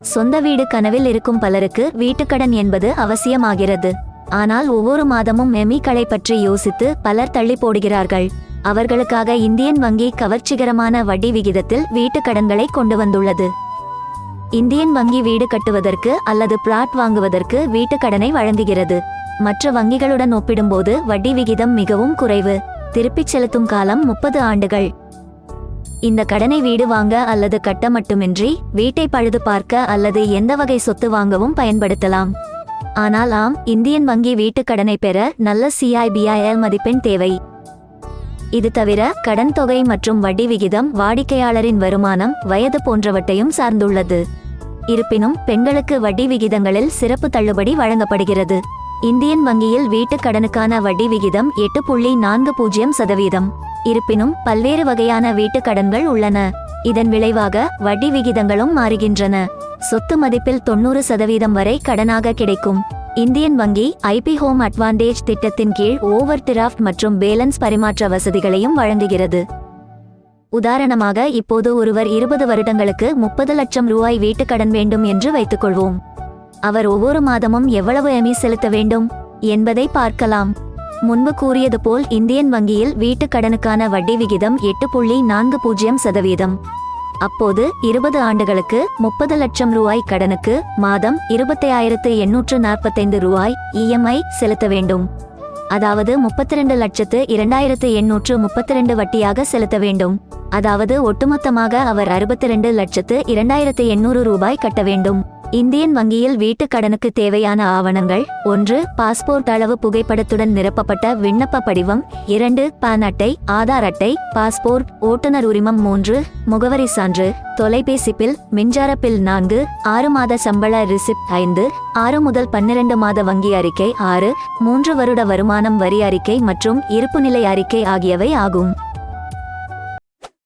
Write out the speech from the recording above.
சொந்த வீடு கனவில் இருக்கும் பலருக்கு வீட்டுக்கடன் என்பது அவசியமாகிறது. ஆனால் ஒவ்வொரு மாதமும் எமிக்களை பற்றி யோசித்து பலர் தள்ளி போடுகிறார்கள். அவர்களுக்காக இந்தியன் வங்கி கவர்ச்சிகரமான வட்டி விகிதத்தில் வீட்டுக்கடன்களை கொண்டு வந்துள்ளது. இந்தியன் வங்கி வீடு கட்டுவதற்கு அல்லது பிளாட் வாங்குவதற்கு வீட்டுக்கடனை வழங்குகிறது. மற்ற வங்கிகளுடன் ஒப்பிடும்போது வட்டி விகிதம் மிகவும் குறைவு. திருப்பிச் செலுத்தும் காலம் 30 ஆண்டுகள். இந்த கடனை வீடு வாங்க அல்லது கட்ட மட்டுமின்றி வீட்டை பழுது பார்க்க அல்லது எந்த வகை சொத்து வாங்கவும் பயன்படுத்தலாம். ஆனால் இந்தியன் வங்கி வீட்டுக் கடனை பெற நல்ல CIBIL மதிப்பெண் தேவை. இது தவிர கடன் தொகை மற்றும் வட்டி விகிதம் வாடிக்கையாளரின் வருமானம், வயது போன்றவற்றையும் சார்ந்துள்ளது. இருப்பினும் பெண்களுக்கு வட்டி விகிதங்களில் சிறப்பு தள்ளுபடி வழங்கப்படுகிறது. இந்தியன் வங்கியில் வீட்டுக் கடனுக்கான வட்டி விகிதம் 8.40%. இருப்பினும் பல்வேறு வகையான வீட்டுக் கடன்கள் உள்ளன. இதன் விளைவாக வட்டி விகிதங்களும் மாறுகின்றன. சொத்து மதிப்பில் 90% வரை கடனாக கிடைக்கும். இந்தியன் வங்கி IP ஹோம் அட்வான்டேஜ் திட்டத்தின் கீழ் ஓவர் டிராஃப்ட் மற்றும் பேலன்ஸ் பரிமாற்ற வசதிகளையும் வழங்குகிறது. உதாரணமாக, இப்போது ஒருவர் 20 வருடங்களுக்கு 30 லட்சம் ரூபாய் வீட்டுக் கடன் வேண்டும் என்று வைத்துக்கொள்வோம். அவர் ஒவ்வொரு மாதமும் எவ்வளவு எமி செலுத்த வேண்டும் என்பதை பார்க்கலாம். முன்பு கூறியது போல் இந்தியன் வங்கியில் வீட்டுக் கடனுக்கான வட்டி விகிதம் 8.40%. அப்போது 20 ஆண்டுகளுக்கு 30 லட்சம் ரூபாய் கடனுக்கு மாதம் 25,845 ரூபாய் EMI செலுத்த வேண்டும். அதாவது 32,02,832 வட்டியாக செலுத்த வேண்டும். அதாவது ஒட்டுமொத்தமாக அவர் 62,02,800 ரூபாய் கட்ட வேண்டும். இந்தியன் வங்கியில் வீட்டுக் கடனுக்கு தேவையான ஆவணங்கள்: 1. பாஸ்போர்ட் அளவு புகைப்படத்துடன் நிரப்பப்பட்ட விண்ணப்ப படிவம். 2. பான் அட்டை, ஆதார் அட்டை, பாஸ்போர்ட், ஓட்டுநர் உரிமம். 3. முகவரி சான்று, தொலைபேசி பில், மின்சார பில். 4. 6 மாத சம்பள ரிசிப்ட். 5. 6 முதல் 12 மாத வங்கி அறிக்கை. 6. 3 வருட வருமானம் வரி அறிக்கை மற்றும் இருப்புநிலை அறிக்கை ஆகியவை ஆகும்.